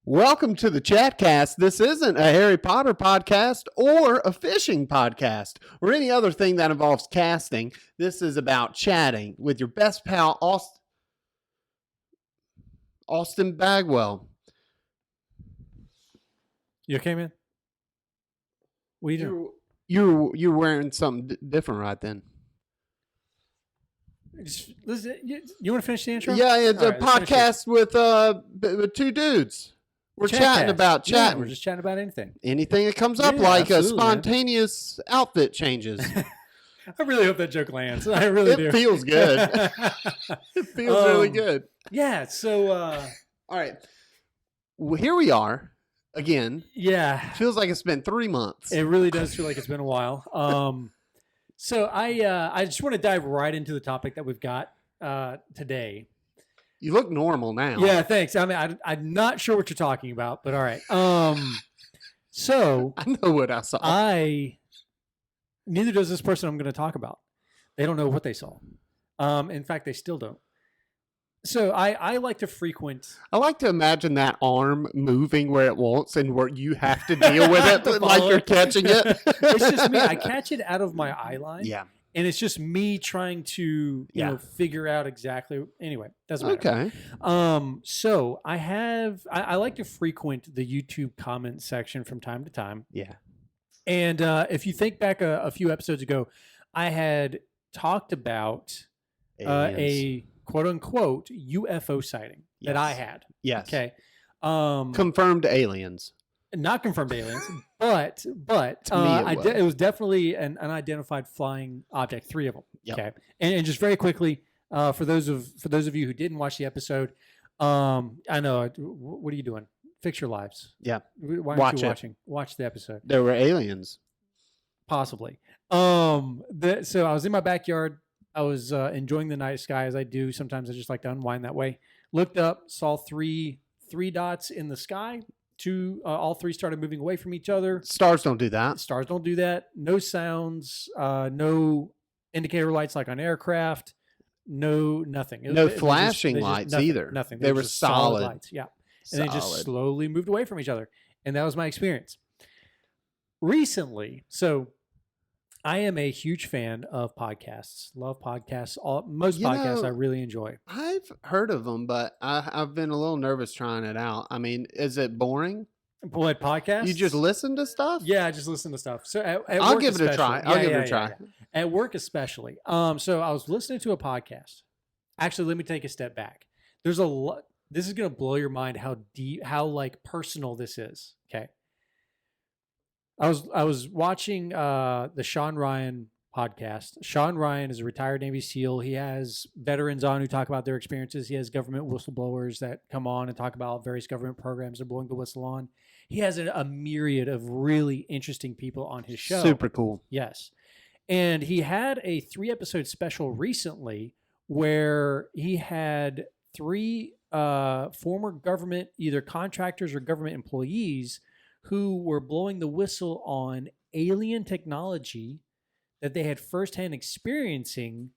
Welcome to the Chatcast. This isn't a Harry Potter podcast or a fishing podcast or any other thing that involves casting. This is about chatting with your best pal, Austin Bagwell. You okay, man? What are you doing? You're wearing something different right then. You want to finish the intro? Yeah, it's a podcast with two dudes. We're chatting about chatting. Yeah, we're just chatting about anything. Anything that comes up, like a spontaneous outfit changes. I really hope that joke lands. I really do. It feels good. It feels really good. Yeah, so... All right. Well, here we are again. Yeah. Feels like it's been 3 months. It really does feel like it's been a while. So I just want to dive right into the topic that we've got today. You look normal now. Yeah, thanks. I mean, I'm not sure what you're talking about, but all right. So I know what I saw. Neither does this person I'm going to talk about. They don't know what they saw. In fact, they still don't. So I like to frequent. I like to imagine that arm moving where it wants and where you have to deal with it like you're catching it. It's just me. I catch it out of my eye line. Yeah. And it's just me trying to, you know, figure out exactly. Anyway, doesn't matter. Okay. So I like to frequent the YouTube comment section from time to time. Yeah. And if you think back a few episodes ago, I had talked about a quote unquote UFO sighting that I had. Yes. Okay. Confirmed aliens. Not confirmed aliens, but it was definitely an unidentified flying object, 3 of them. Yep. Okay, and just very quickly, for those of you who didn't watch the episode, I know what are you doing? Fix your lives. Yeah, why aren't you watching? Watch the episode. There were aliens, possibly. So I was in my backyard. I was enjoying the night sky as I do. Sometimes I just like to unwind that way. Looked up, saw three dots in the sky. All 3 started moving away from each other. Stars don't do that. Stars don't do that. No sounds, no indicator lights like on aircraft, nothing. No flashing lights either. Nothing. They were solid lights. Yeah. And they just slowly moved away from each other. And that was my experience. Recently, so I am a huge fan of podcasts. Love podcasts. Most podcasts I really enjoy. I've heard of them, but I've been a little nervous trying it out. I mean, is it boring? What, podcasts? You just listen to stuff? Yeah, I just listen to stuff. So I'll give it a try. I'll give it a try. At work especially. So I was listening to a podcast. Actually, let me take a step back. There's a lot. This is going to blow your mind how deep, how like personal this is. Okay. I was watching the Sean Ryan podcast. Sean Ryan is a retired Navy SEAL. He has veterans on who talk about their experiences. He has government whistleblowers that come on and talk about various government programs they're blowing the whistle on. He has a myriad of really interesting people on his show. Super cool. Yes. And he had a 3-episode special recently where he had 3 former government, either contractors or government employees, who were blowing the whistle on alien technology that they had firsthand experiencing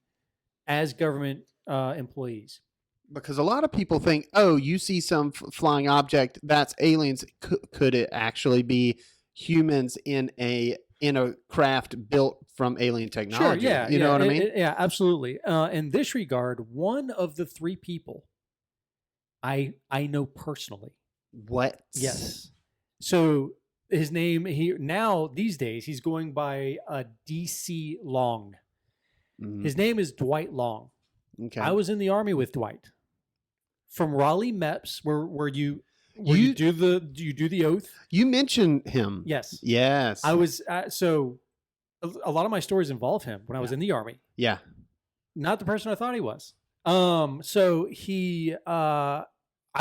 as government employees. Because a lot of people think, oh, you see some flying object, that's aliens. Could it actually be humans in a craft built from alien technology? Sure, yeah. You know what I mean? Yeah, absolutely. In this regard, one of the 3 people I know personally. What? Yes. So his name, these days, he's going by DC Long. Mm-hmm. His name is Dwight Long. Okay. I was in the Army with Dwight. From Raleigh, MEPS, where you do the oath. You mentioned him. Yes. Yes. I was, so a lot of my stories involve him when I was in the Army. Yeah. Not the person I thought he was. So I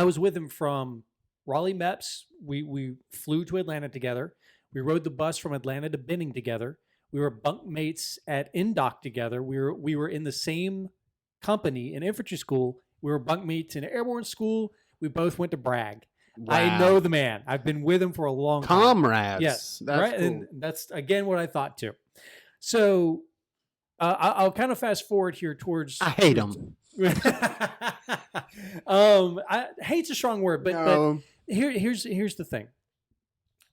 was with him from Raleigh, MEPS. We flew to Atlanta together. We rode the bus from Atlanta to Benning together. We were bunk mates at INDOC together. We were in the same company in infantry school. We were bunk mates in airborne school. We both went to Bragg. Wow. I know the man. I've been with him for a long time. Comrades. Yes. That's right. Cool. And that's again what I thought too. So I'll kind of fast forward here towards. I hate him. Hate's a strong word, but here's the thing.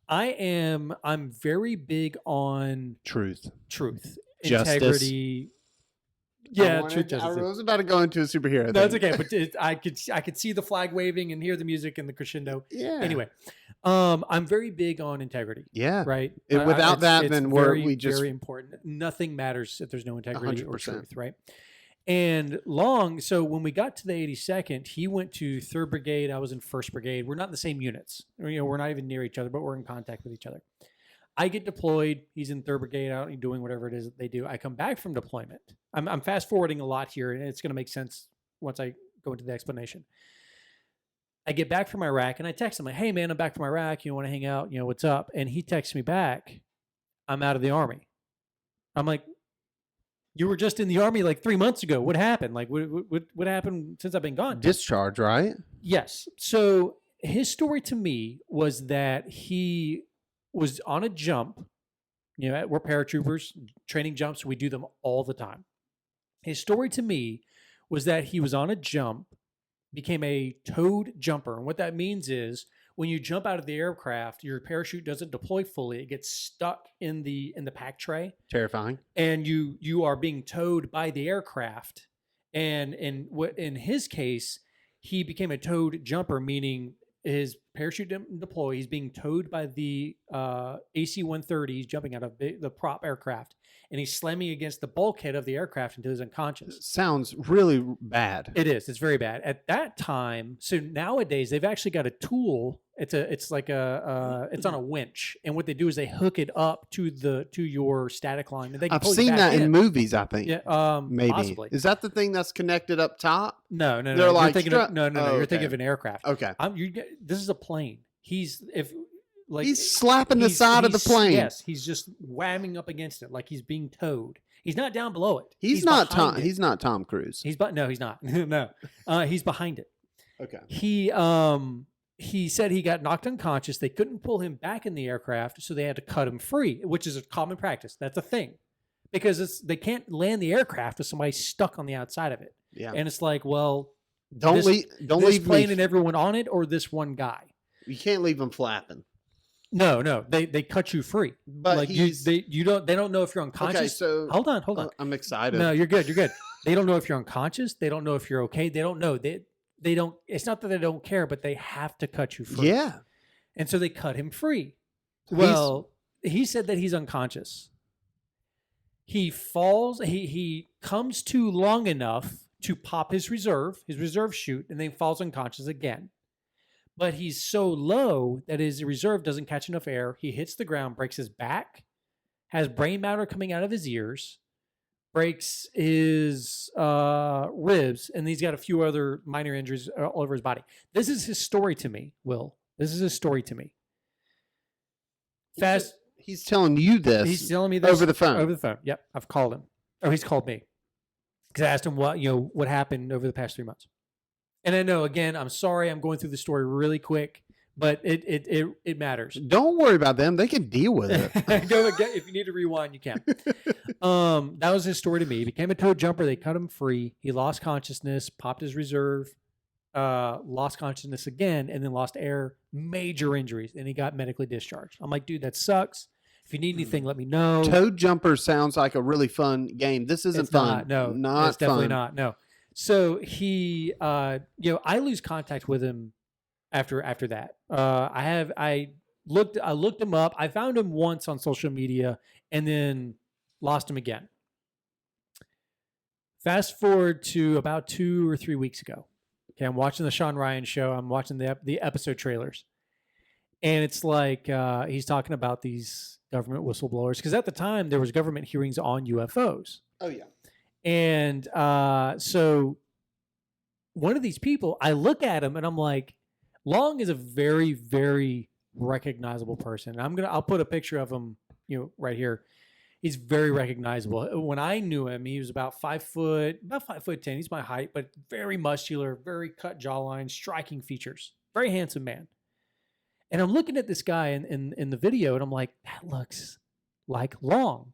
I'm very big on Truth. Justice. I Integrity. Yeah, wanted- truth, I justice. was about to go into a superhero. No, it's thing. okay. But I could see the flag waving and hear the music and the crescendo. Yeah. Anyway, I'm very big on integrity. Yeah. Right. Without that, it's then very, we just very important. Nothing matters if there's no integrity 100%. or truth. Right. And so when we got to the 82nd, he went to 3rd Brigade. I was in 1st Brigade. We're not in the same units. We're not even near each other, but we're in contact with each other. I get deployed. He's in 3rd Brigade out and doing whatever it is that they do. I come back from deployment. I'm fast forwarding a lot here, and it's going to make sense once I go into the explanation. I get back from Iraq, and I text him like, "Hey, man, I'm back from Iraq. You want to hang out? What's up?" And he texts me back, "I'm out of the Army." I'm like, "You were just in the Army like 3 months ago. What happened? Like, what happened since I've been gone?" discharge, right? Yes. So his story to me was that he was on a jump. We're paratroopers, training jumps. We do them all the time. His story to me was that he was on a jump, became a towed jumper. And what that means is when you jump out of the aircraft, your parachute doesn't deploy fully. It gets stuck in the pack tray. Terrifying. And you are being towed by the aircraft. And in his case, he became a towed jumper, meaning his parachute didn't deploy. He's being towed by the AC-130. He's jumping out of the prop aircraft, and he's slamming against the bulkhead of the aircraft until he's unconscious. Sounds really bad. It is. It's very bad. At that time, so nowadays they've actually got a tool. It's on a winch, and what they do is they hook it up to your static line. And they can I've pull you seen back that in movies. I think. Yeah, maybe. possibly. Is that the thing that's connected up top? No. They're You're like thinking of, no. You're thinking of an aircraft. Okay. This is a plane. He's slapping the side of the plane. Yes, he's just whamming up against it like he's being towed. He's not down below it. He's not Tom Cruise. No, he's not. No, he's behind it. Okay. He said he got knocked unconscious. They couldn't pull him back in the aircraft, so they had to cut him free, which is a common practice. That's a thing, because they can't land the aircraft with somebody stuck on the outside of it. Yeah. And it's like, well, don't leave plane and everyone on it, or this one guy. You can't leave him flapping. No, they cut you free. But like they don't know if you're unconscious. Okay, so hold on. I'm excited. No, you're good. They don't know if you're unconscious. They don't know if you're okay. They don't know. They don't. It's not that they don't care, but they have to cut you free. Yeah. And so they cut him free. Well, he said that he's unconscious. He falls. He comes to long enough to pop his reserve chute, and then falls unconscious again. But he's so low that his reserve doesn't catch enough air. He hits the ground, breaks his back, has brain matter coming out of his ears, breaks his ribs, and he's got a few other minor injuries all over his body. This is his story to me, Will. This is his story to me. He's telling you this. He's telling me this over the phone. Over the phone. Yep, I've called him. Or he's called me. Because I asked him what happened over the past 3 months. And I know, again, I'm sorry I'm going through the story really quick, but it matters. Don't worry about them. They can deal with it. If you need to rewind, you can. That was his story to me. He became a toad jumper. They cut him free. He lost consciousness, popped his reserve, lost consciousness again, and then lost air, major injuries, and he got medically discharged. I'm like, dude, that sucks. If you need anything, let me know. Toad jumper sounds like a really fun game. This isn't fun. It's definitely not. No. So he, I lose contact with him after that. I looked him up. I found him once on social media and then lost him again. Fast forward to about 2 or 3 weeks ago. Okay, I'm watching the Sean Ryan show. I'm watching the episode trailers, and it's like he's talking about these government whistleblowers, because at the time there was government hearings on UFOs. Oh yeah. And so one of these people, I look at him and I'm like, Long is a very, very recognizable person. I'll put a picture of him, right here. He's very recognizable. When I knew him, he was about 5'10". He's my height, but very muscular, very cut jawline, striking features, very handsome man. And I'm looking at this guy in the video, and I'm like, that looks like Long.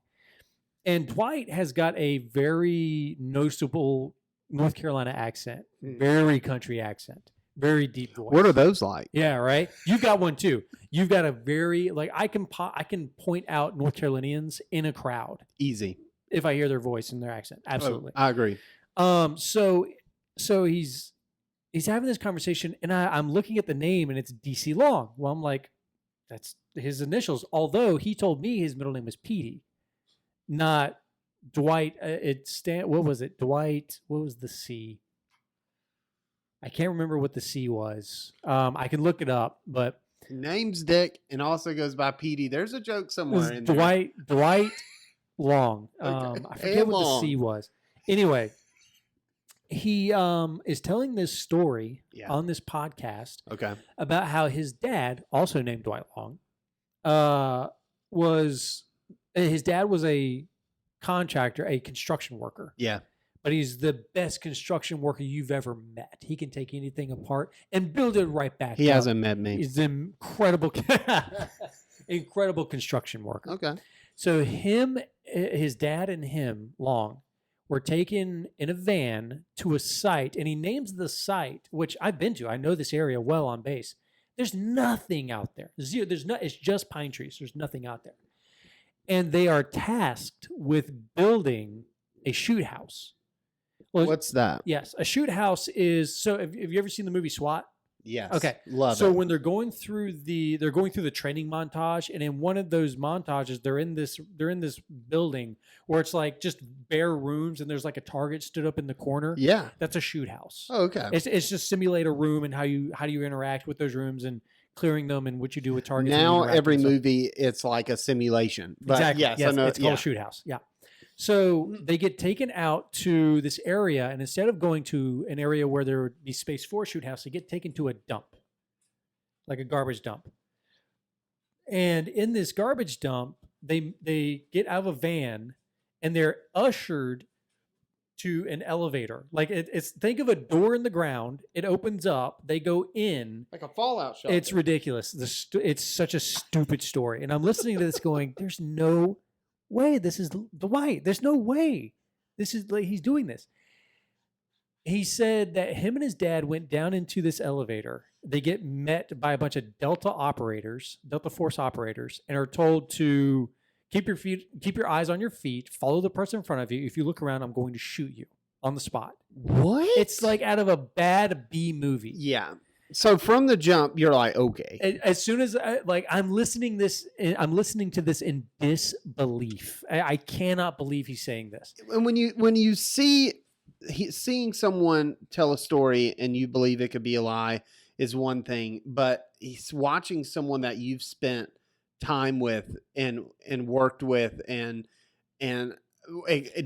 And Dwight has got a very noticeable North Carolina accent, very country accent, Very deep voice. What are those like? Yeah, right. You've got one too. You've got a very like I can point out North Carolinians in a crowd Easy. if I hear their voice and their accent. Absolutely. I agree. So he's having this conversation, and I'm looking at the name, and it's DC Long. Well, I'm like, that's his initials. Although he told me his middle name was Petey, not Dwight. What was it? Dwight. What was the C? I can't remember what the C was. I can look it up, but Name's Dick and also goes by Petey. There's a joke somewhere in there. Dwight Long. Okay. I forget what the C was. Anyway, he is telling this story on this podcast about how his dad, also named Dwight Long, was a contractor, a construction worker. Yeah. But he's the best construction worker you've ever met. He can take anything apart and build it right back. He hasn't met me. He's an incredible construction worker. Okay. So his dad and him, Long, were taken in a van to a site, and he names the site, which I've been to. I know this area well on base. There's nothing out there. It's just pine trees. There's nothing out there. And they are tasked with building a shoot house. Well, what's that? Yes, a shoot house is. So, have you ever seen the movie SWAT? Yes. Okay. Love it. So when they're going through the training montage, and in one of those montages, they're in this building where it's like just bare rooms, and there's like a target stood up in the corner. Yeah. That's a shoot house. Oh, okay. It's just simulate a room and how you interact with those rooms and clearing them and what you do with targets. Now every movie it's like a simulation. But exactly. Yes, yes, I know, it's called a shoot house. Yeah. So they get taken out to this area, and instead of going to an area where there would be space for a shoot house, they get taken to a dump, like a garbage dump. And in this garbage dump, they get out of a van, and they're ushered to an elevator. Like it's think of a door in the ground. It opens up. They go in. like a Fallout shelter. It's ridiculous. It's such a stupid story. And I'm listening to this going, there's no way this is Dwight. There's no way this is like he's doing this. He said that him and his dad went down into this elevator. They get met by a bunch of Delta Force operators, and are told to keep your eyes on your feet, follow the person in front of you. If you look around, I'm going to shoot you on the spot. What? It's like out of a bad B movie. Yeah. So from the jump, you're like, okay. As soon as I'm listening to this in disbelief. I cannot believe he's saying this. And when you seeing someone tell a story and you believe it could be a lie is one thing, but he's watching someone that you've spent time with and worked with and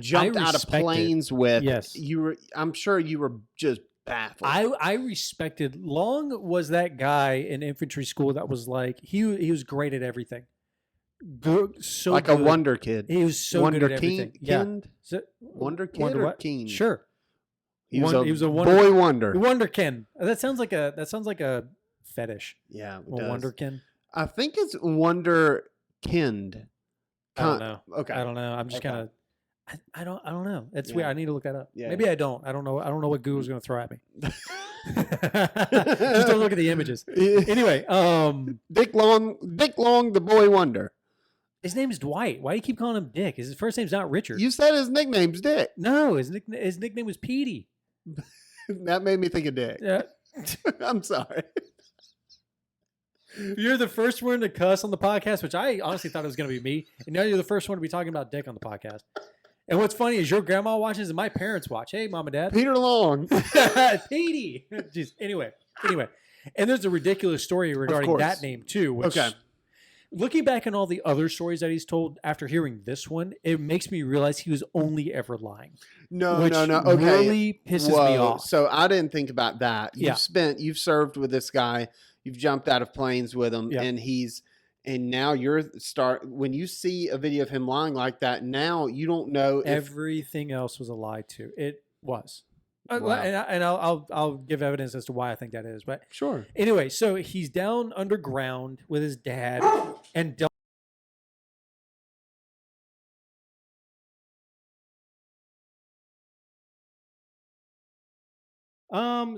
jumped out of planes with. Yes. I'm sure you were just baffled. I respected. Long was that guy in infantry school that was like he was great at everything. Good, so like good. A wonder kid. He was so wonder good at everything. Wonder kid wonder or what? teen? Sure. He was a wonder, boy wonder. Wonderkin. That sounds like a fetish. Yeah, it a does. Wonderkin. I think it's wonderkind. I don't know. Okay. I don't know. I'm just kind of. I don't know. It's weird. I need to look that up. Yeah. Maybe I don't. I don't know. I don't know what Google's going to throw at me. Just don't look at the images. Anyway, Dick Long, the boy wonder. His name is Dwight. Why do you keep calling him Dick? His first name's not Richard. You said his nickname's Dick. No, his nickname was Petey. That made me think of Dick. Yeah. I'm sorry. You're the first one to cuss on the podcast, which I honestly thought it was going to be me. And now you're the first one to be talking about Dick on the podcast. And what's funny is your grandma watches and my parents watch. Hey, Mom and Dad. Peter Long. Petey. Jeez. Anyway. And there's a ridiculous story regarding that name too. Which, okay. Looking back on all the other stories that he's told after hearing this one, it makes me realize he was only ever lying. No. Okay. Really pisses me off. So I didn't think about that. You've served with this guy. You've jumped out of planes with him, and now when you see a video of him lying like that, now you don't know everything else was a lie too. It was. Wow. And I'll give evidence as to why I think that is. But sure. Anyway, so he's down underground with his dad and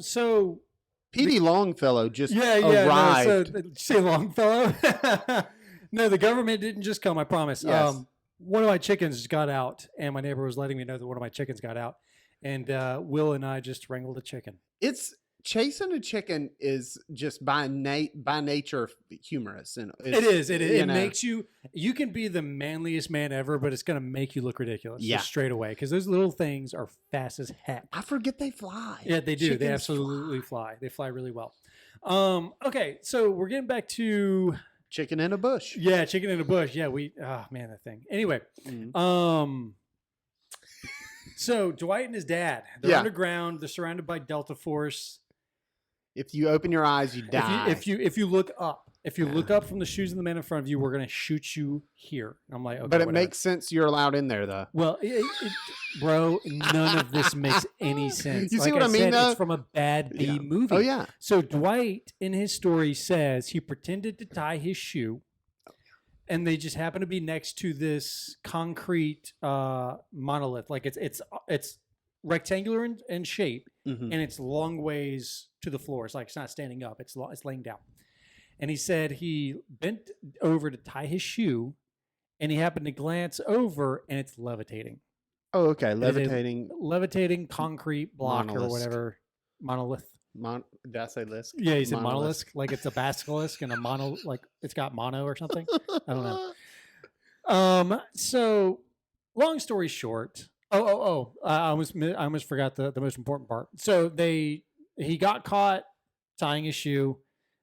so P.D. Longfellow just arrived. arrived. No, so, did you say Longfellow? No, the government didn't just come, I promise. Yes. One of my chickens got out, and my neighbor was letting me know that one of my chickens got out. And Will and I just wrangled a chicken. It's chasing a chicken is just by nature humorous, and it is. It makes you can be the manliest man ever, but it's going to make you look ridiculous just straight away because those little things are fast as heck. I forget they fly. Yeah, they do. Chickens they absolutely fly. They fly really well. Okay, so we're getting back to chicken in a bush. Yeah, chicken in a bush. Yeah, that thing. Anyway, so Dwight and his dad, they're underground. They're surrounded by Delta Force. If you open your eyes, you die. If you look up, look up from the shoes of the man in front of you, we're gonna shoot you here. I'm like, okay, but it makes sense. You're allowed in there, though. Well, bro, none of this makes any sense. You see what I mean? Though? It's from a bad B movie. Oh yeah. So Dwight in his story says he pretended to tie his shoe, and they just happen to be next to this concrete monolith. Like it's rectangular in shape, and it's long ways to the floor. It's like it's not standing up. It's laying down. And he said he bent over to tie his shoe, and he happened to glance over, and it's levitating. Oh, okay. Levitating concrete block monolith. Or whatever. Monolith. Did I say list? Yeah, he said monolith. Like it's a basilisk and a mono, like it's got mono or something. I don't know. So long story short. I almost forgot the most important part. So he got caught tying his shoe.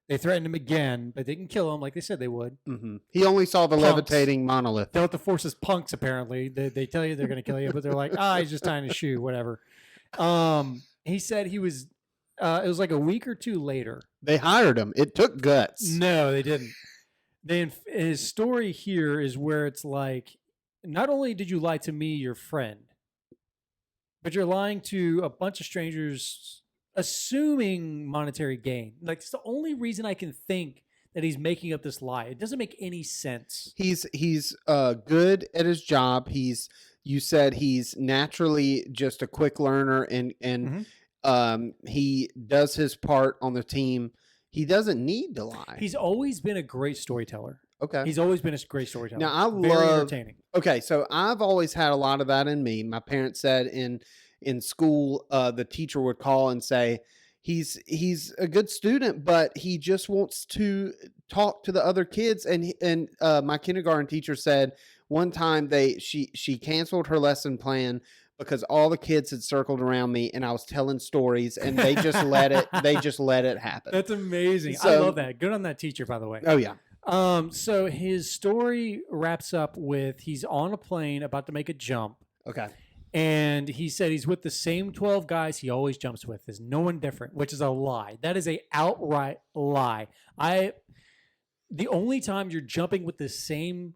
They threatened him again, but they didn't kill him like they said they would. Mm-hmm. He only saw the levitating monolith. Delta Force's punks, apparently. They tell you they're going to kill you, but they're like, he's just tying his shoe, whatever. He said he was, it was like a week or two later. They hired him. It took guts. No, they didn't. His story here is where it's like, not only did you lie to me, your friend, but you're lying to a bunch of strangers assuming monetary gain. Like, it's the only reason I can think that he's making up this lie. It doesn't make any sense. He's good at his job. You said he's naturally just a quick learner, and he does his part on the team. He doesn't need to lie. He's always been a great storyteller. Okay. He's always been a great storyteller. Now, I Very love entertaining. Okay, so I've always had a lot of that in me. My parents said in school, the teacher would call and say, he's a good student, but he just wants to talk to the other kids. And my kindergarten teacher said one time she canceled her lesson plan because all the kids had circled around me and I was telling stories, and they just let it happen. That's amazing. So, I love that. Good on that teacher, by the way. Oh yeah. So his story wraps up with he's on a plane about to make a jump. Okay. And he said he's with the same 12 guys he always jumps with. There's no one different, which is a lie. That is a outright lie. The only time you're jumping with the same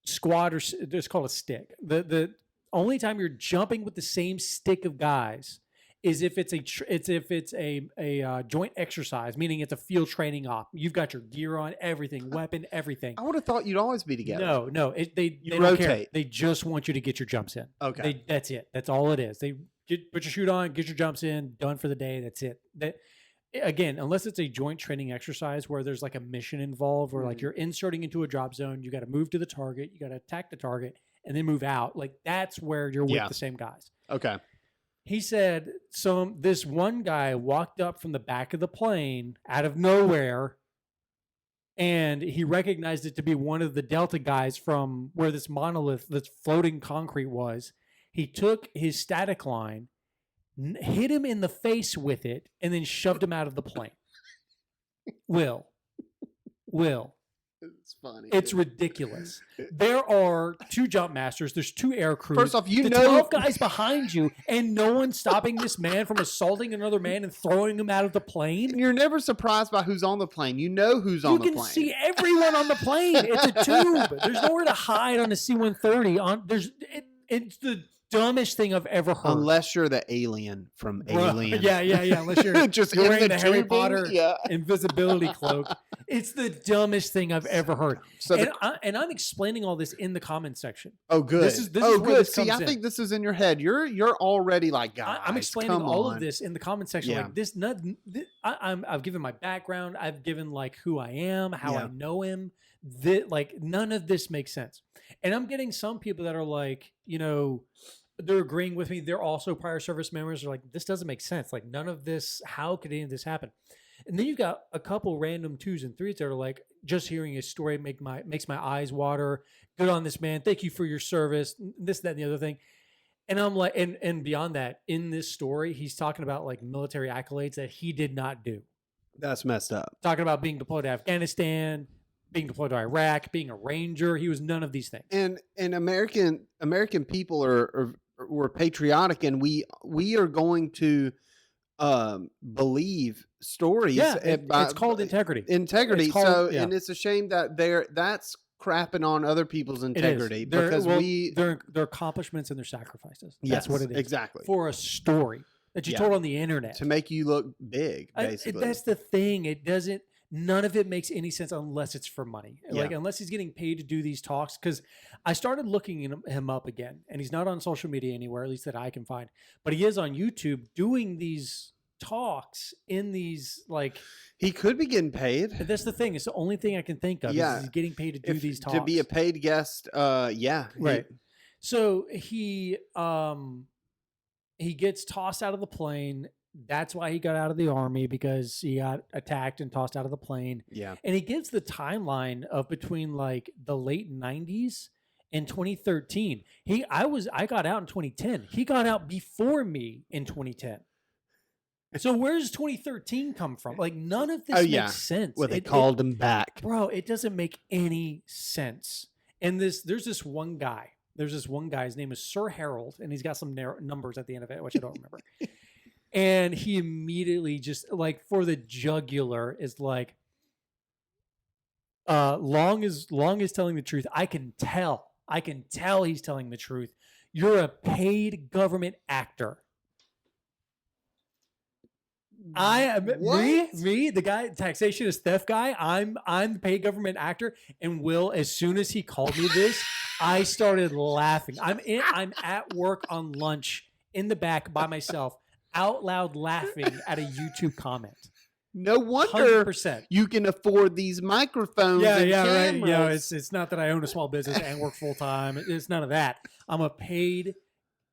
squad, or it's called a stick. The only time you're jumping with the same stick of guys is if it's a joint exercise, meaning it's a field training op. You've got your gear on, everything, weapon, everything. I would have thought you'd always be together. No, they don't rotate. care. They just want you to get your jumps in. Okay, that's it. That's all it is. They put your chute on, get your jumps in, done for the day. That's it. Again, unless it's a joint training exercise where there's like a mission involved, where like you're inserting into a drop zone, you got to move to the target, you got to attack the target, and then move out. Like that's where you're with the same guys. Okay. He said, this one guy walked up from the back of the plane out of nowhere, and he recognized it to be one of the Delta guys from where this monolith, this floating concrete was. He took his static line, hit him in the face with it, and then shoved him out of the plane. Will. It's funny. It's ridiculous. There are 2 jump masters. There's 2 air crews. First off, 12 guys behind you, and no one's stopping this man from assaulting another man and throwing him out of the plane. You're never surprised by who's on the plane. You know who's on the plane. You can see everyone on the plane. It's a tube. There's nowhere to hide on a C-130. It's the dumbest thing I've ever heard. Unless you're the alien from Bro, Alien. yeah. Unless you're just you're in wearing the Harry tubing, Potter yeah. invisibility cloak. It's the dumbest thing I've ever heard. So And I'm explaining all this in the comment section. oh, good. This is oh, where good. this See, comes I in. think this is in your head. You're already like, guys, I'm explaining come all on. of this in the comment section. Yeah. Like this, I've given my background. I've given like who I am, how I know him. Like none of this makes sense. And I'm getting some people that are like, they're agreeing with me. They're also prior service members. They're like, this doesn't make sense. Like none of this. How could any of this happen? And then you've got a couple random 2s and 3s that are like, just hearing his story makes my eyes water. Good on this man. Thank you for your service. This, that, and the other thing. And I'm like, and beyond that, in this story, he's talking about like military accolades that he did not do. That's messed up. Talking about being deployed to Afghanistan, being deployed to Iraq, being a ranger. He was none of these things. And American people were patriotic, and we are going to believe stories. Yeah, it's called integrity. Integrity. It's called, and it's a shame that that's crapping on other people's integrity because their accomplishments and their sacrifices. That's what it is. Exactly. For a story that you told on the internet to make you look big, basically. That's the thing. None of it makes any sense unless it's for money. Yeah. Like unless he's getting paid to do these talks. Because I started looking him up again, and he's not on social media anywhere, at least that I can find. But he is on YouTube doing these talks in these like. He could be getting paid. That's the thing. It's the only thing I can think of. Yeah, is he's getting paid to do these talks. To be a paid guest. Right. So he gets tossed out of the plane. That's why he got out of the army, because he got attacked and tossed out of the plane. Yeah. And he gives the timeline of between like the late 90s and 2013. I got out in 2010. He got out before me in 2010. So where does 2013 come from? Like none of this makes sense. Well, they called him back. Bro, it doesn't make any sense. And there's this one guy. His name is Sir Harold, and he's got some numbers at the end of it, which I don't remember. And he immediately just like for the jugular is like, long is telling the truth. I can tell he's telling the truth. You're a paid government actor. Me, the guy, taxation is theft guy. I'm the paid government actor. And Will, as soon as he called me this, I started laughing. I'm at work on lunch in the back by myself, out loud laughing at a YouTube comment. No wonder 100%. You can afford these microphones. And cameras. Right. It's not that I own a small business and work full time. It's none of that. I'm a paid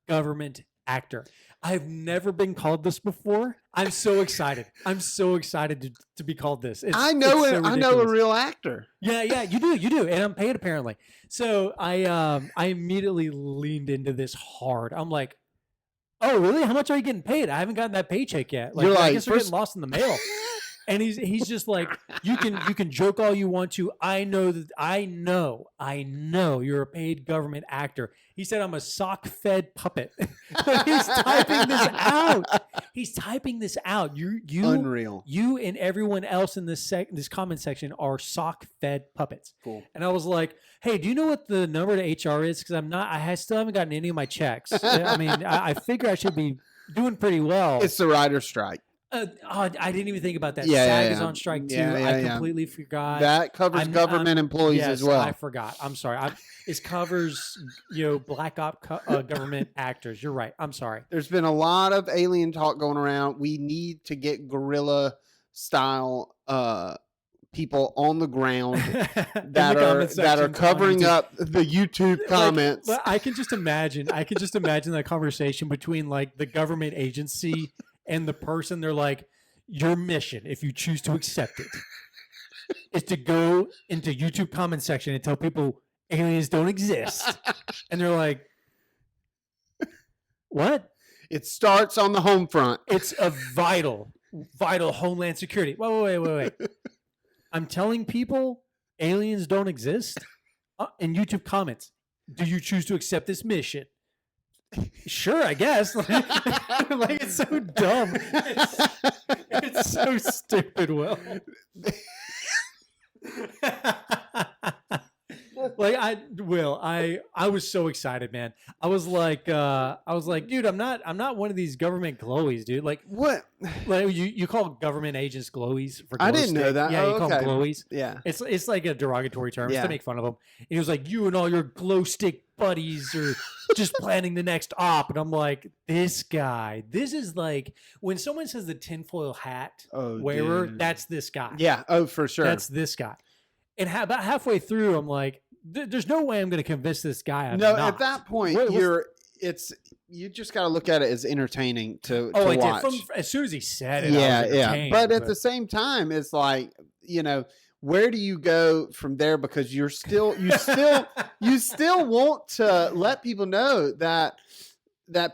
government actor. I've never been called this before. I'm so excited. To be called this. I know a real actor. Yeah, you do, and I'm paid apparently. So I immediately leaned into this hard. I'm like, oh, really? How much are you getting paid? I haven't gotten that paycheck yet. Like, I guess they're getting lost in the mail. And he's just like, you can joke all you want to. I know you're a paid government actor. He said I'm a sock-fed puppet. He's typing this out. You Unreal. You and everyone else in this comment section are sock-fed puppets. Cool. And I was like, hey, do you know what the number to HR is? Because I still haven't gotten any of my checks. I mean, I figure I should be doing pretty well. It's the writer's strike. I didn't even think about that. Yeah, SAG is on strike too. I completely forgot. That covers government employees as well. I forgot. I'm sorry. It covers black op government actors. You're right. I'm sorry. There's been a lot of alien talk going around. We need to get guerrilla style people on the ground that are covering up the YouTube comments. Like, I can just imagine that conversation between like the government agency and the person. They're like, your mission, if you choose to accept it, is to go into YouTube comment section and tell people aliens don't exist. And they're like, what? It starts on the home front. It's a vital homeland security. Wait. I'm telling people aliens don't exist in YouTube comments. Do you choose to accept this mission? Sure, I guess. Like it's so dumb. It's so Like I was so excited, man. I was like, dude, I'm not one of these government glowies, dude. Like What? like you call government agents glowies for glow I didn't know stick. that. Yeah, Oh, you call them okay. glowies. Yeah. It's like a derogatory term. It's Yeah. to make fun of them. And he was like, you and all your glow stick buddies are just planning the next op. And I'm like, this guy. This is like when someone says the tinfoil hat wearer, dude. that's this guy. Yeah. Oh, for sure. That's this guy. And about halfway through, I'm like, there's no way I'm going to convince this guy. I'm no, not. at that point, you just got to look at it as entertaining to I watch. did. As soon as he said it, I Yeah, was yeah. entertained, But at the same time, it's like, where do you go from there? Because you still want to let people know that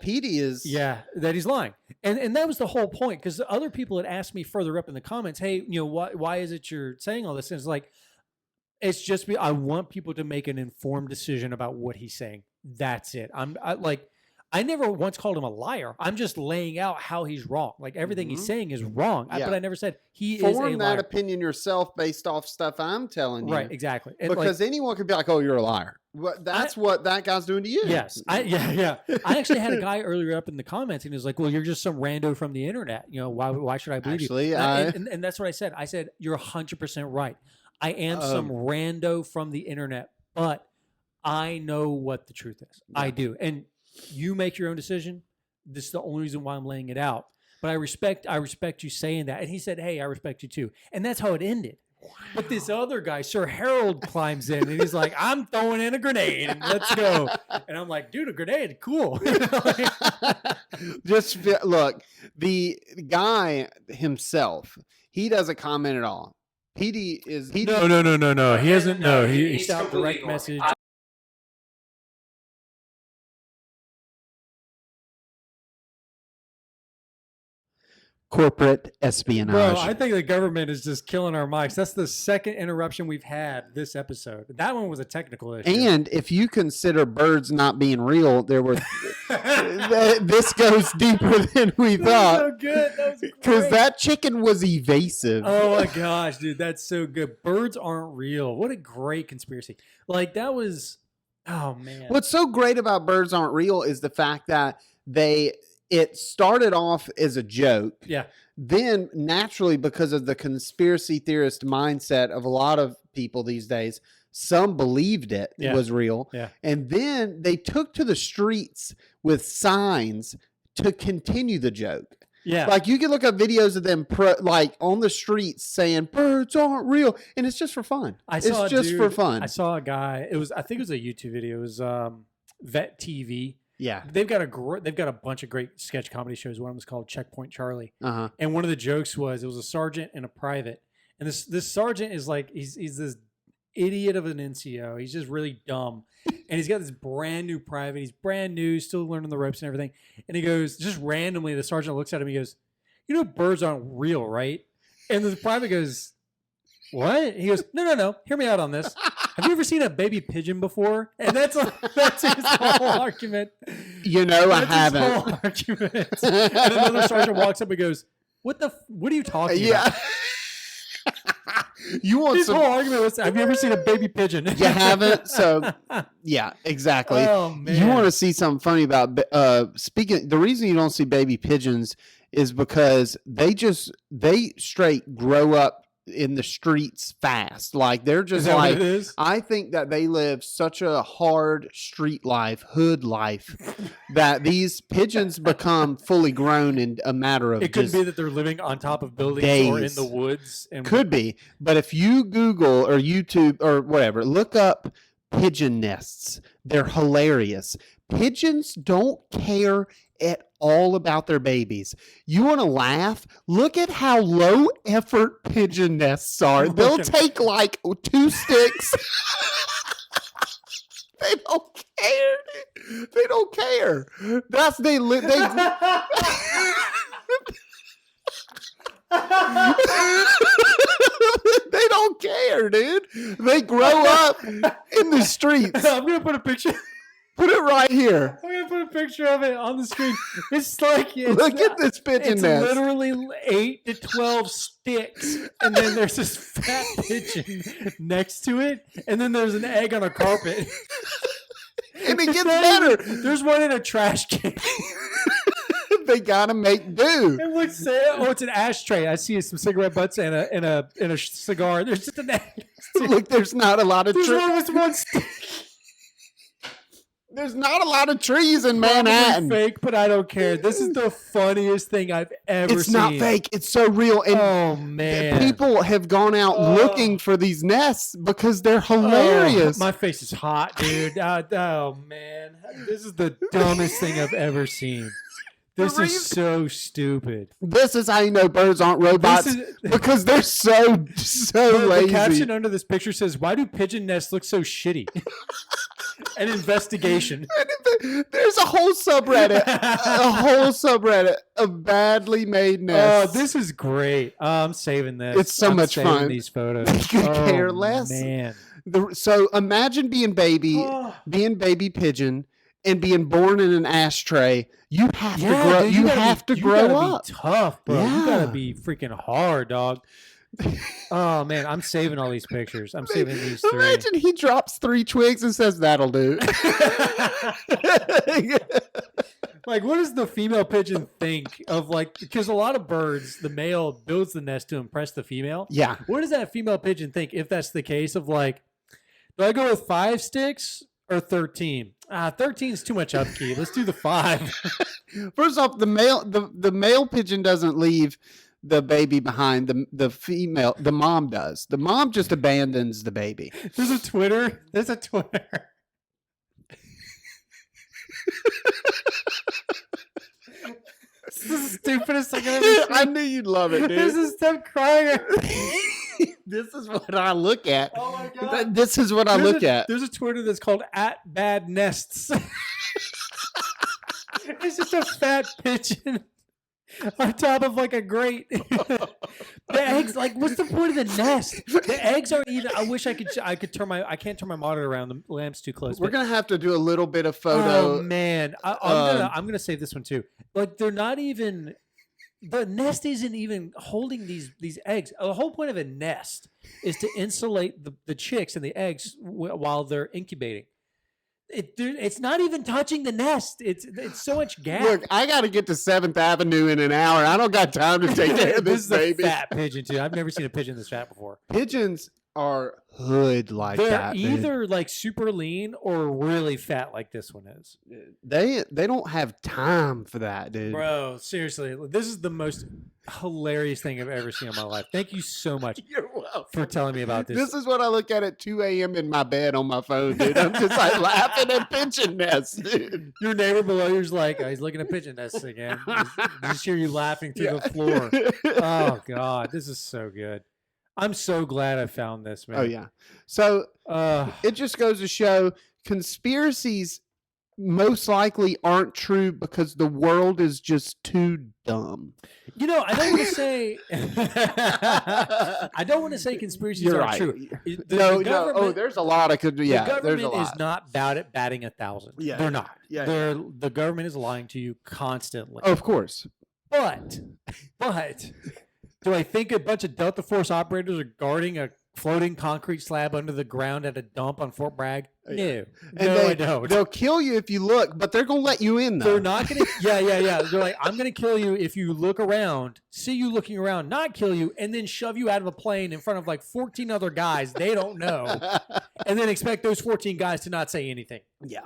Petey is that he's lying. And that was the whole point, because the other people had asked me further up in the comments, hey, why is it you're saying all this? And it's like, it's just I want people to make an informed decision about what he's saying. That's it. I never once called him a liar. I'm just laying out how he's wrong. Like everything he's saying is wrong. But I never said he is a liar. Form that opinion yourself based off stuff I'm telling you. Right, exactly. And because anyone could be like, "Oh, you're a liar." That's what that guy's doing to you. Yes. I actually had a guy earlier up in the comments, and he was like, "Well, you're just some rando from the internet. Why should I believe you?" And that's what I said. I said, "You're 100% right. I am some rando from the internet, but I know what the truth is. Yeah. I do. And you make your own decision. This is the only reason why I'm laying it out. But I respect you saying that." And he said, "Hey, I respect you too." And that's how it ended. Wow. But this other guy, Sir Harold, climbs in and he's like, "I'm throwing in a grenade. Let's go." And I'm like, "Dude, a grenade, cool." Just look, the guy himself, he doesn't comment at all. Petey is No. He hasn't. No, he's out direct message. Corporate espionage. Bro, I think the government is just killing our mics. That's the second interruption we've had this episode. That one was a technical issue. And if you consider birds not being real, there were this goes deeper than we thought. So good. That was because that chicken was evasive. Oh my gosh, dude, that's so good. Birds aren't real. What a great conspiracy! Like that was. Oh man. What's so great about birds aren't real is the fact that it started off as a joke. Yeah. Then naturally, because of the conspiracy theorist mindset of a lot of people these days, some believed it was real. Yeah. And then they took to the streets with signs to continue the joke. Yeah. Like you can look up videos of them on the streets saying birds aren't real. And it's just for fun. It's just for fun. I saw a guy, I think it was a YouTube video. It was Vet TV. Yeah, they've got a bunch of great sketch comedy shows. One of them is called Checkpoint Charlie, and one of the jokes was it was a sergeant and a private, and this sergeant is like he's this idiot of an NCO. He's just really dumb, and he's got this brand new private. He's brand new, still learning the ropes and everything. And he goes just randomly. The sergeant looks at him. He goes, "Birds aren't real, right?" And the private goes, "What?" He goes, No. Hear me out on this. Have you ever seen a baby pigeon before? And that's his whole argument. I haven't. His whole argument. And another sergeant walks up and goes, What are you talking about? You want his whole argument was, have you ever seen a baby pigeon? You haven't? So, yeah, exactly. Oh, man. You want to see something funny about the reason you don't see baby pigeons is because they straight grow up in the streets fast. Like they're just like, what it is? I think that they live such a hard street life, hood life, that these pigeons become fully grown in a matter of It could be that they're living on top of buildings days. Or in the woods. Could be. But if you Google or YouTube or whatever, look up pigeon nests. They're hilarious. Pigeons don't care at all about their babies. You want to laugh? Look at how low effort pigeon nests are. They'll take like 2 sticks. They don't care. They don't care. That's they they don't care, dude. They grow up in the streets. I'm gonna put a picture. Put it right here. I'm gonna put a picture of it on the screen. It's like Look at this pigeon it's nest. literally 8 to 12 sticks, and then there's this fat pigeon next to it, and then there's an egg on a carpet. And it gets better. There's one in a trash can. They gotta make do. It looks it's an ashtray. I see some cigarette butts and a cigar. There's just an egg. Look, there's not a lot of trees. One stick. There's not a lot of trees in Manhattan. Probably fake, but I don't care. This is the funniest thing I've ever seen. It's not fake. It's so real. And oh man, people have gone out looking for these nests because they're hilarious. My face is hot, dude. Oh man, this is the dumbest thing I've ever seen. This is so stupid. This is how you know birds aren't robots because they're so lazy. The caption under this picture says, "Why do pigeon nests look so shitty?" An investigation. There's a whole subreddit of badly made nests. Oh, this is great. I'm saving this. It's so much fun. These photos. You could care less. Man. So imagine being baby pigeon and being born in an ashtray. You have to grow. Dude, you have to grow up. Be tough, bro. Yeah. You gotta be freaking hard, dog. Oh man, I'm saving all these pictures. I'm saving these 3. Imagine he drops 3 twigs and says, "That'll do." Like, what does the female pigeon think of, like, because a lot of birds, the male builds the nest to impress the female. Yeah. What does that female pigeon think if that's the case of, like, do I go with 5 sticks or 13? 13 is too much upkeep. Let's do the 5. First off, the male pigeon doesn't leave the baby behind. The mom does. The mom just abandons the baby. There's a Twitter. This is the stupidest thing I've ever seen. I knew you'd love it, dude. This is them crying. This is what I look at. Oh my god! This is what I look at. There's a Twitter that's called @badnests. It's just a fat pigeon on top of like a grate. The eggs, like, what's the point of the nest? The eggs aren't even. I wish I could turn my. I can't turn my monitor around. The lamp's too close. We're gonna have to do a little bit of photo. Oh man, I'm gonna save this one too. Like, they're not even. The nest isn't even holding these eggs. The whole point of a nest is to insulate the chicks and the eggs while they're incubating. It's not even touching the nest. It's so much gas. Look, I got to get to 7th Avenue in an hour. I don't got time to take care of this baby. This is a fat pigeon too. I've never seen a pigeon this fat before. Pigeons are hood like that. They're either like super lean or really fat like this one is. They don't have time for that, dude. Bro, seriously, this is the most hilarious thing I've ever seen in my life. Thank you so much. You're welcome for telling me about this. This is what I look at 2 a.m. in my bed on my phone, dude. I'm just like laughing at pigeon nests, dude. Your neighbor below you's like, oh, he's looking at pigeon nests again. Just hear you laughing through the floor. Oh God, this is so good. I'm so glad I found this, man. Oh yeah. So it just goes to show conspiracies most likely aren't true because the world is just too dumb. You know, I don't want to say conspiracies aren't true. No. Oh, there's a lot of the government is not batting 1,000. Yeah, they're not. Yeah, the government is lying to you constantly. Oh, of course. But do I think a bunch of Delta Force operators are guarding a floating concrete slab under the ground at a dump on Fort Bragg? No. I don't. They'll kill you if you look, but they're going to let you in, though. They're not going to. Yeah. They're like, I'm going to kill you if you look around, see you looking around, not kill you, and then shove you out of a plane in front of like 14 other guys they don't know, and then expect those 14 guys to not say anything. Yeah.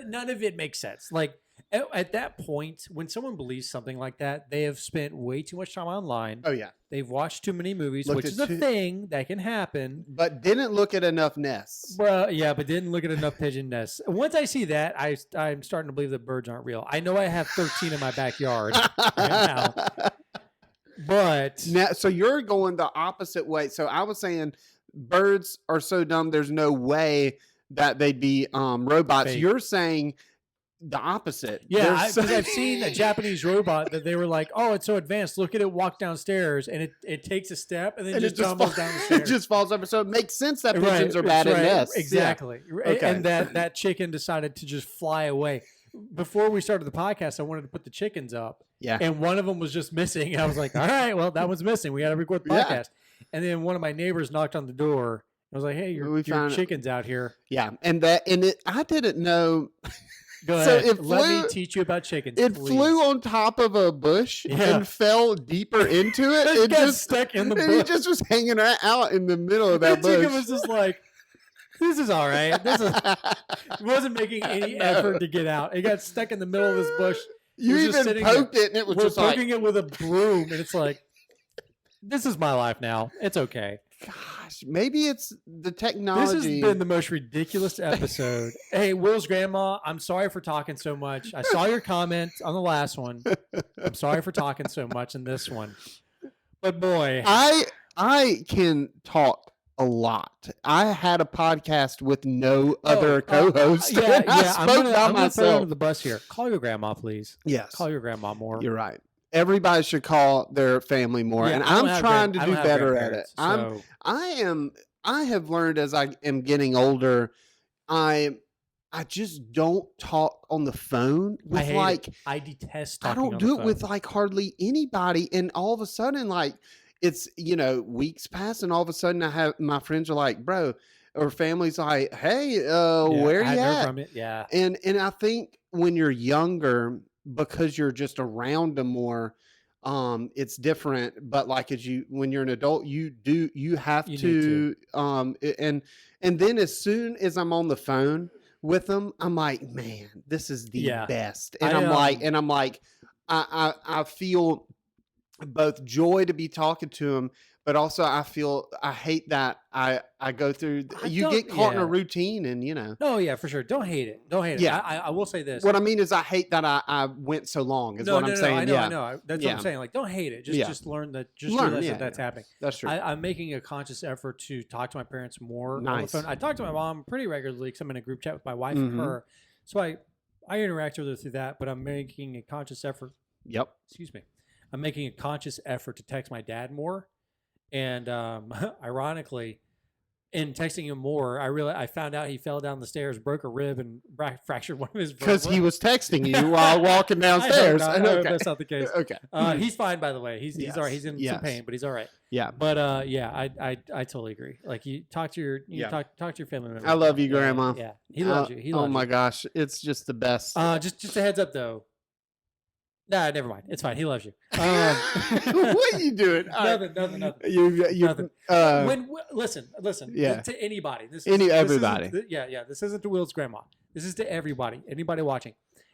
None of it makes sense. Like, at that point, when someone believes something like that, they have spent way too much time online. Oh, yeah. They've watched too many movies, which is a thing that can happen. But didn't look at enough nests. Well, yeah, but didn't look at enough pigeon nests. Once I see that, I'm starting to believe that birds aren't real. I know I have 13 in my backyard right now. But now, so you're going the opposite way. So I was saying birds are so dumb, there's no way that they'd be robots. Fake. You're saying the opposite. Yeah, because I've seen a Japanese robot that they were like, "Oh, it's so advanced. Look at it walk downstairs, and it takes a step and then just tumbles down the stairs. It just falls over. So it makes sense that pigeons are bad at nests. Exactly. Yeah. Okay. And that chicken decided to just fly away. Before we started the podcast, I wanted to put the chickens up. Yeah. And one of them was just missing. And I was like, all right, well, that one's missing. We got to record the podcast. Yeah. And then one of my neighbors knocked on the door. I was like, hey, your chicken's out here. Yeah. And I didn't know. Go ahead. Let me teach you about chickens. It flew on top of a bush and fell deeper into it. It got stuck in the bush. It just was hanging out in the middle of that bush. The chicken was just like, this is all right. It wasn't making any effort to get out. It got stuck in the middle of this bush. You even poked it, and it was just poking it with a broom, and it's like, this is my life now. It's okay. Gosh, maybe it's the technology. This has been the most ridiculous episode. Hey, Will's grandma, I'm sorry for talking so much. I saw your comment on the last one. I'm sorry for talking so much in this one. But boy, I can talk a lot. I had a podcast with no other co-host. Yeah, I spoke by myself. Throw under the bus here. Call your grandma, please. Yes. Call your grandma more. You're right. Everybody should call their family more, and I'm trying to do better at it. So. I have learned as I am getting older, I just don't talk on the phone with I detest talking I don't on do the it phone. with like hardly anybody, and all of a sudden like it's weeks pass, and all of a sudden I have my friends are like, bro, or family's like, hey, where you at? From it. Yeah. And I think when you're younger, because you're just around them more, it's different. But like when you're an adult, you have to. And then as soon as I'm on the phone with them, I'm like, man, this is the best. And I'm like, I feel both joy to be talking to them, but also I hate that I go through. You get caught in a routine, and No, yeah, for sure. Don't hate it. Don't hate it. Yeah. I will say this. What I mean is, I hate that I went so long. Is what I'm saying. I know. That's what I'm saying. Like, don't hate it. Just learn that. Just realize that that's happening. That's true. I'm making a conscious effort to talk to my parents more Nice. on the phone. I talk to my mom pretty regularly because I'm in a group chat with my wife and her. So I interact with her through that. But I'm making a conscious effort. Yep. Excuse me. I'm making a conscious effort to text my dad more. And ironically, in texting him more, I found out he fell down the stairs, broke a rib, and fractured one of his vertebrae. Because he was texting you while walking downstairs. I hope that's not the case. Okay. He's fine, by the way. He's all right. He's in some pain, but he's all right. Yeah. But I totally agree. Like, you talk to your talk to your family members. I love you, Grandma. Yeah. He loves you. He loves you. Oh my gosh, it's just the best. Just a heads up though. Nah, never mind. It's fine. He loves you. What are you doing? Nothing. Nothing. Listen. Yeah. To anybody. Everybody. This isn't to Will's grandma. This is to everybody. Anybody watching.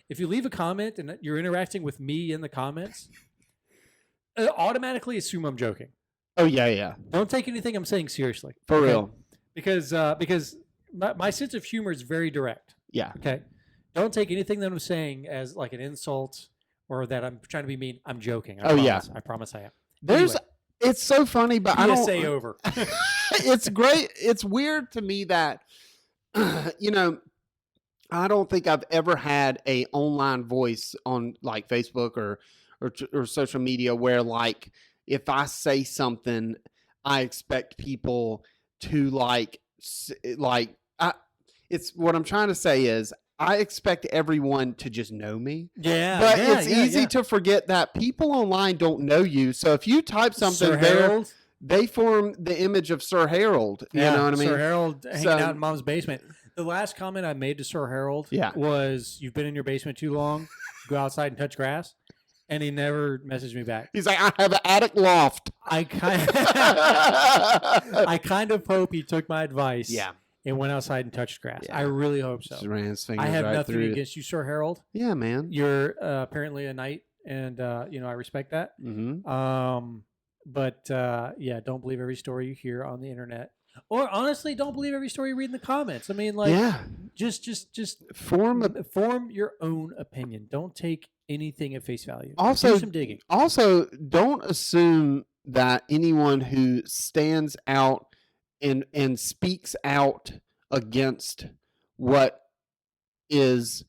If you leave a comment and you're interacting with me in the comments, automatically assume I'm joking. Oh yeah. Don't take anything I'm saying seriously. For real. Because my sense of humor is very direct. Yeah. Okay. Don't take anything that I'm saying as like an insult. Or that I'm trying to be mean. I'm joking. I promise I am. It's so funny, but I don't say over. It's great. It's weird to me that, I don't think I've ever had a online voice on like Facebook or social media where like, if I say something, I expect people to it's what I'm trying to say is, I expect everyone to just know me. Yeah. But it's easy to forget that people online don't know you. So if you type something there, they form the image of Sir Harold. You know what I mean? Sir Harold hanging out in mom's basement. The last comment I made to Sir Harold was, you've been in your basement too long. Go outside and touch grass. And he never messaged me back. He's like, I have an attic loft. I kind of hope he took my advice. Yeah. And went outside and touched grass. Yeah. I really hope so. Just ran his fingers I have right nothing through against you, Sir Harold. Yeah, man. You're apparently a knight, and I respect that. Mm-hmm. But don't believe every story you hear on the internet, or honestly, don't believe every story you read in the comments. I mean, like, just form your own opinion. Don't take anything at face value. Also, do some digging. Also, don't assume that anyone who stands out and speaks out against what is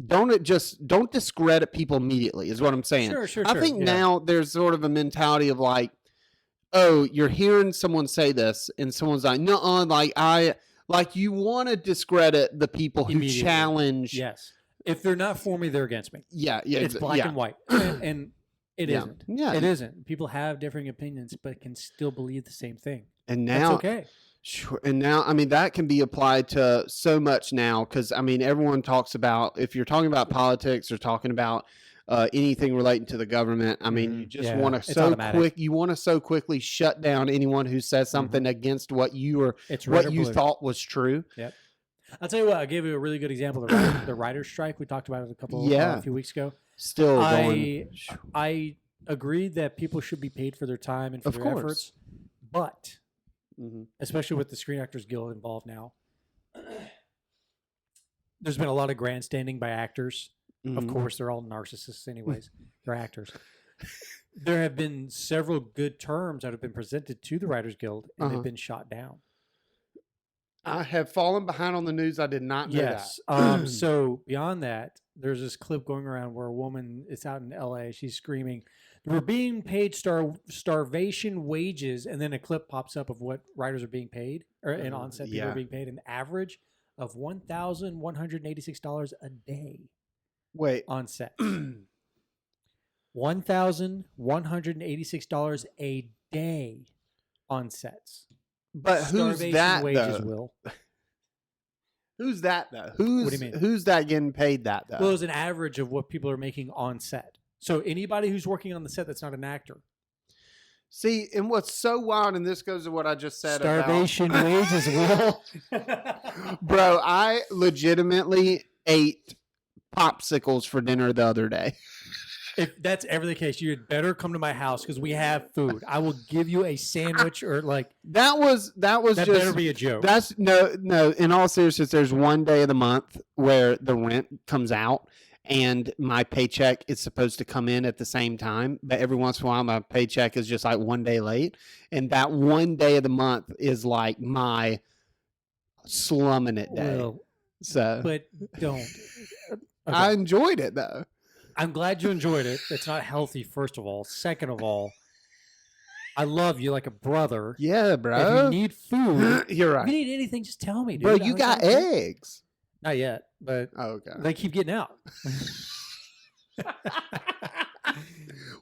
don't discredit people immediately is what I'm saying. Sure. I think now there's sort of a mentality of like, oh, you're hearing someone say this and someone's like, no, like you want to discredit the people who challenge. Yes. If they're not for me, they're against me. Yeah. It's black and white. And it isn't. Yeah. It isn't. People have differing opinions, but can still believe the same thing. And now, that's okay. Sure. And now, I mean, that can be applied to so much now because, I mean, everyone talks about, if you're talking about politics or talking about anything relating to the government, I mean, you just want to you want to so quickly shut down anyone who says something against what you thought was true. Yep. I'll tell you what, I gave you a really good example. The writer's strike. We talked about it a few weeks ago. Still going. I agreed that people should be paid for their time and for their efforts, but especially with the Screen Actors Guild involved now, there's been a lot of grandstanding by actors. Of course, they're all narcissists anyways. They're actors. There have been several good terms that have been presented to the Writers Guild, and they've been shot down. I have fallen behind on the news. I did not know that. So beyond that, there's this clip going around where a woman is out in LA. She's screaming, "We're being paid starvation wages," and then a clip pops up of what writers are being paid, or and on-set people are being paid an average of $1,186 a day. Wait, on set. $1,186 a day on sets. But who's that wages, though? Will. Who's that though? What do you mean? Who's that getting paid that though? Well, it's an average of what people are making on set. So anybody who's working on the set that's not an actor. See, and what's so wild, and this goes to what I just said starvation wages, Will. Bro, I legitimately ate popsicles for dinner the other day. If that's ever the case, you had better come to my house because we have food. I will give you a sandwich or like that better be a joke. That's no. In all seriousness, there's one day of the month where the rent comes out and my paycheck is supposed to come in at the same time, but every once in a while my paycheck is just like one day late, and that one day of the month is like my slumming it day. Well, so, but don't. Okay. I enjoyed it though. I'm glad you enjoyed it. It's not healthy, first of all. Second of all, I love you like a brother. Yeah, bro. If you need food, you're right. If you need anything, just tell me, dude. Bro, you got eggs. Not yet, but they keep getting out.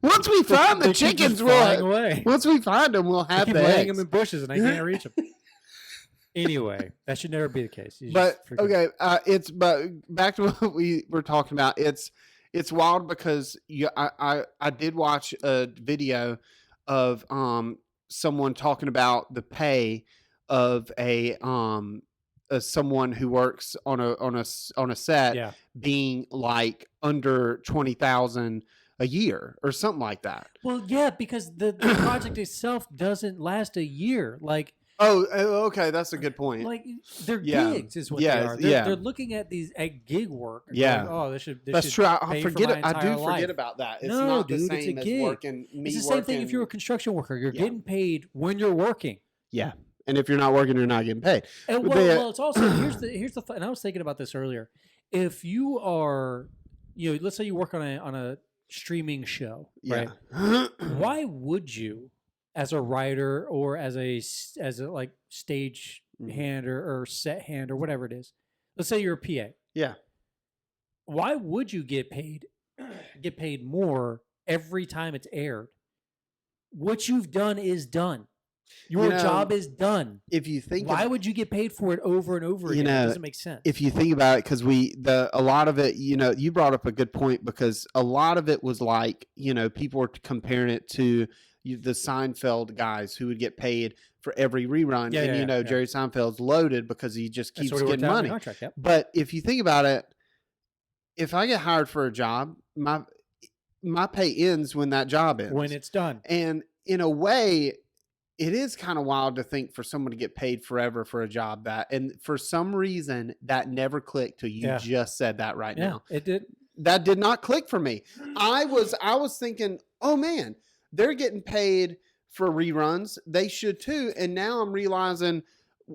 Once we find the chickens, once we find them, we'll have the laying eggs. them in bushes, and I can't reach them. Anyway, that should never be the case. But back to what we were talking about. It's wild because I did watch a video of someone talking about the pay of someone who works on a set being like under 20,000 a year or something like that. Well, yeah, because the project itself doesn't last a year. Like, oh, okay, that's a good point. Like they're gigs, is what they are. They're looking at these gig work. Yeah. Going, oh, this that's true. I forget it. I do life. forget about that. It's no, not dude, the same it's a as gig. Working. It's the same thing if you're a construction worker. You're getting paid when you're working. Yeah. And if you're not working, you're not getting paid. And well, it's also here's the and I was thinking about this earlier. If you are, let's say you work on a streaming show, right? Why would you, as a writer or as a like stage hand or set hand or whatever it is, let's say you're a PA. Yeah. Why would you get paid more every time it's aired? What you've done is done. Your job is done. If you think, why would you get paid for it over and over again? It doesn't make sense. If you think about it, because a lot of it, you brought up a good point because a lot of it was like, people were comparing it to the Seinfeld guys who would get paid for every rerun, Jerry Seinfeld's loaded because he just keeps getting money. Contract, yep. But if you think about it, if I get hired for a job, my pay ends when that job ends. When it's done. And in a way, it is kind of wild to think for someone to get paid forever for a job and for some reason that never clicked till you just said that right now. It did. That did not click for me. I was thinking, oh man, they're getting paid for reruns. They should too. And now I'm realizing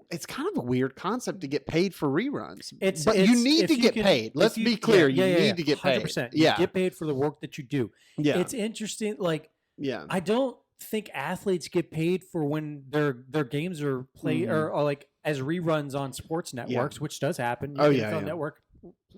it's kind of a weird concept to get paid for reruns. It's but you need if to you get can- paid. if Let's you- be clear. yeah, You yeah, need to get paid. 100%. Yeah. You get paid for the work that you do. Yeah. It's interesting. Like, yeah. I don't think athletes get paid for when their games are played or like as reruns on sports networks, which does happen. NFL Network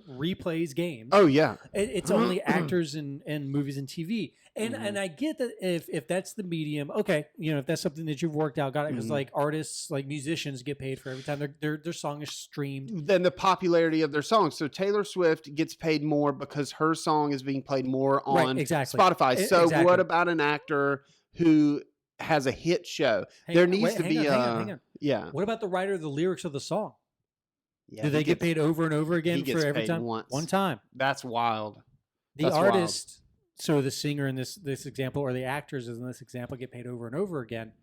replays games. Oh yeah. It's only actors and movies and TV. And I get that if that's the medium, okay, if that's something that you've worked out, got it. Because like artists, like musicians, get paid for every time their song is streamed. Then the popularity of their songs. So Taylor Swift gets paid more because her song is being played more on Spotify. So what about an actor who has a hit show? There needs to be hang on. Yeah. What about the writer of the lyrics of the song? Yeah, do they get paid over and over again for every time? One time. That's wild. The artist, so the singer in this example, or the actors in this example, get paid over and over again,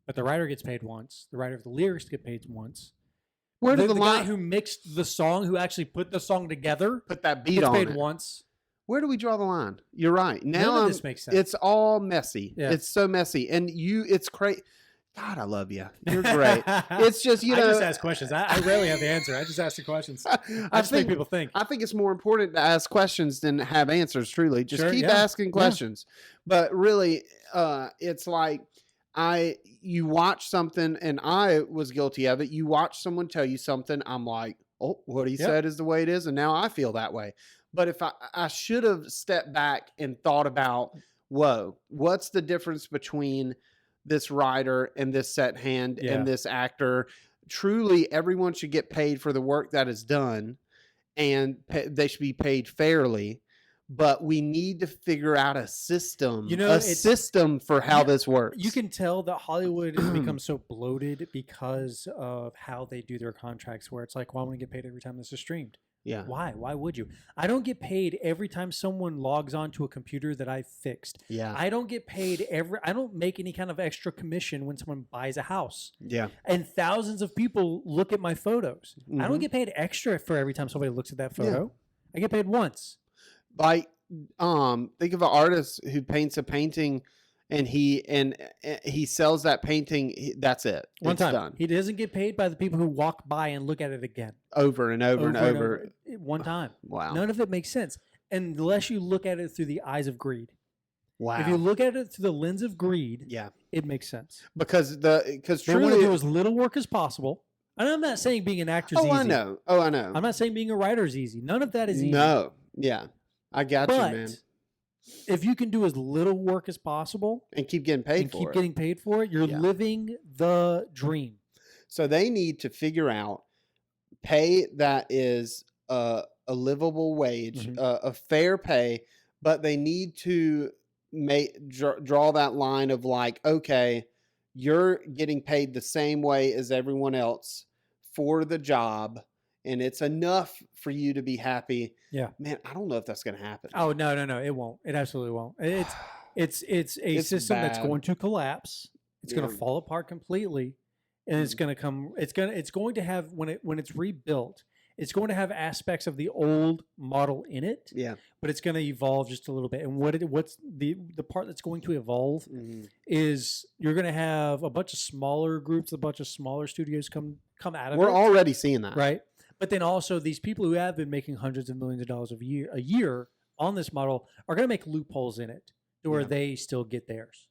but the writer gets paid once. The writer of the lyrics get paid once. Where did the guy who mixed the song, who actually put the song together, put that beat gets on paid it once? Where do we draw the line? You're right. Now none of this makes sense. It's all messy. Yeah. It's so messy, and it's crazy. God, I love you. You're great. It's just, I just ask questions. I rarely have the answer. I just ask the questions. I just make people think. I think it's more important to ask questions than have answers, truly. Just keep asking questions. Yeah. But really, it's like you watch something, and I was guilty of it. You watch someone tell you something, I'm like, oh, what he said is the way it is, and now I feel that way. But if I should have stepped back and thought about, whoa, what's the difference between this writer and this set hand and this actor? Truly, everyone should get paid for the work that is done, and they should be paid fairly. But we need to figure out a system, system for how this works. You can tell that Hollywood has become so bloated because of how they do their contracts, where it's like, well, I want to get paid every time this is streamed. Yeah. Why? Why would you? I don't get paid every time someone logs on to a computer that I fixed. Yeah. I don't get paid I don't make any kind of extra commission when someone buys a house. Yeah. And thousands of people look at my photos. I don't get paid extra for every time somebody looks at that photo. I get paid once. Like, think of an artist who paints a painting and he sells that painting. That's it. One time. Done. He doesn't get paid by the people who walk by and look at it again. Over and over and over. One time. Wow. None of it makes sense unless you look at it through the eyes of greed. Wow. If you look at it through the lens of greed, it makes sense. Because they want to do as little work as possible. And I'm not saying being an actor is easy. I know. I know. I'm not saying being a writer is easy. None of that is easy. No. Yeah. I got you, man. If you can do as little work as possible and keep getting paid for it, you're living the dream. So they need to figure out pay that is a livable wage, a fair pay, but they need to draw that line of like, okay, you're getting paid the same way as everyone else for the job, and it's enough for you to be happy. Yeah, man, I don't know if that's going to happen. Oh no, it won't. It absolutely won't. It's a system that's going to collapse. It's going to fall apart completely, and it's going to come. It's going to have when it's rebuilt. It's going to have aspects of the old model in it. Yeah, but it's going to evolve just a little bit. And what's the part that's going to evolve is you're going to have a bunch of smaller groups, a bunch of smaller studios come out of it. We're already seeing that, right? But then also these people who have been making hundreds of millions of dollars a year on this model are going to make loopholes in it to where they still get theirs.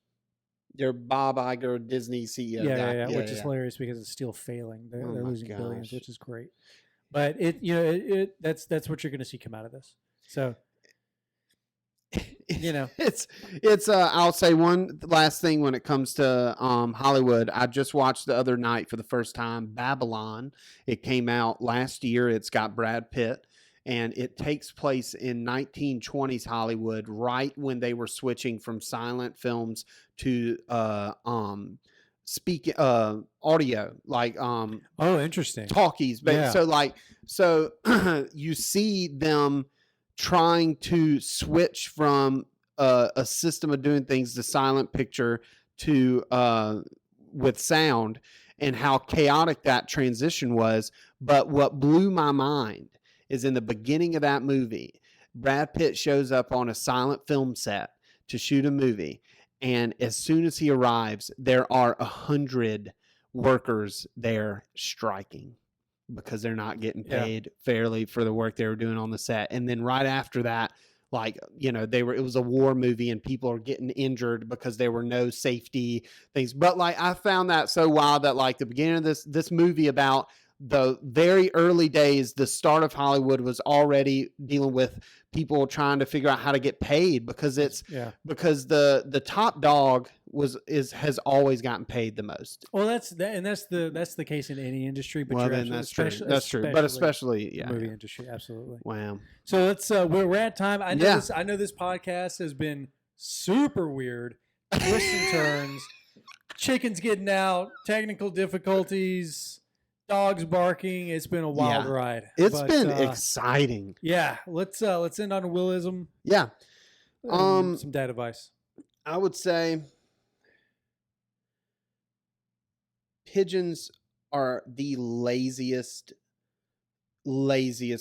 They're Bob Iger, Disney CEO. Which is hilarious because it's still failing. They're losing billions, which is great. But that's what you're going to see come out of this. So, it's I'll say one last thing when it comes to Hollywood. I just watched the other night for the first time Babylon. It came out last year. It's got Brad Pitt, and it takes place in 1920s Hollywood, right when they were switching from silent films to audio, like interesting, talkies. But so you see them trying to switch from a system of doing things to silent picture to with sound, and how chaotic that transition was. But what blew my mind is in the beginning of that movie, Brad Pitt shows up on a silent film set to shoot a movie. And as soon as he arrives, there are 100 workers there striking because they're not getting paid fairly for the work they were doing on the set. And then right after that, like, you know, it was a war movie and people are getting injured because there were no safety things. But like, I found that so wild that like the beginning of this movie about the very early days, the start of Hollywood was already dealing with people trying to figure out how to get paid because because the top dog has always gotten paid the most. Well, that's the case in any industry, but That's true. But especially movie industry, absolutely. Wow. So let's we're at time. I know this podcast has been super weird, twists and turns, chickens getting out, technical difficulties, dogs barking. It's been a wild ride. It's been exciting. Yeah. Let's end on a Willism. Yeah. Some dad advice. I would say pigeons are the laziest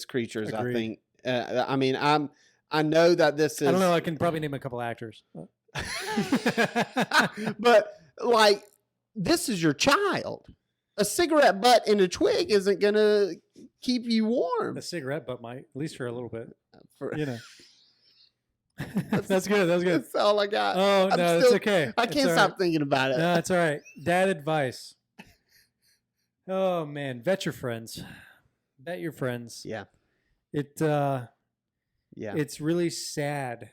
creatures. Agreed. I think. I mean, I know that this is. I don't know. I can probably name a couple actors. But like, this is your child. A cigarette butt in a twig isn't gonna keep you warm. A cigarette butt might, at least for a little bit. You know. That's good. That's all I got. Oh, no, it's okay. I can't stop thinking about it. No, it's all right. Dad advice. Oh man, vet your friends. Bet your friends. Yeah. It's really sad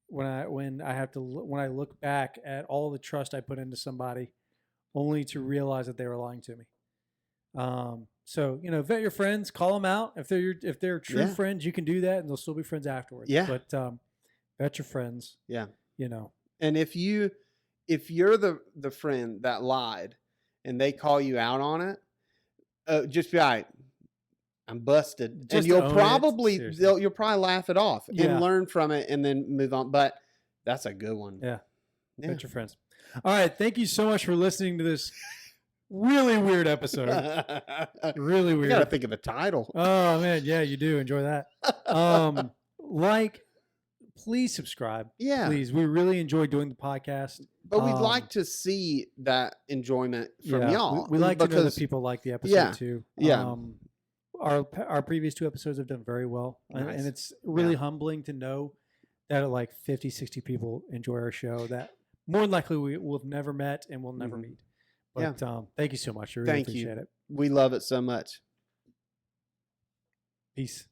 when I look back at all the trust I put into somebody, only to realize that they were lying to me. So, you know, vet your friends, call them out. If they're true friends, you can do that and they'll still be friends afterwards. Yeah. But vet your friends. Yeah. You know. And if you're the friend that lied and they call you out on it, just be like, I'm busted. And you'll probably laugh it off and learn from it and then move on. But that's a good one. Yeah. Vet your friends. All right. Thank you so much for listening to this really weird episode. Really weird. You gotta think of a title. Oh man, yeah, you do. Enjoy that. Please subscribe. Yeah. Please. We really enjoy doing the podcast. But we'd like to see that enjoyment from y'all. We like to know that people like the episode too. Yeah. Our previous 2 episodes have done very well. Nice. And it's really humbling to know that like 50, 60 people enjoy our show that more than likely we will have never met and will never meet. But thank you so much. I really appreciate it. We love it so much. Peace.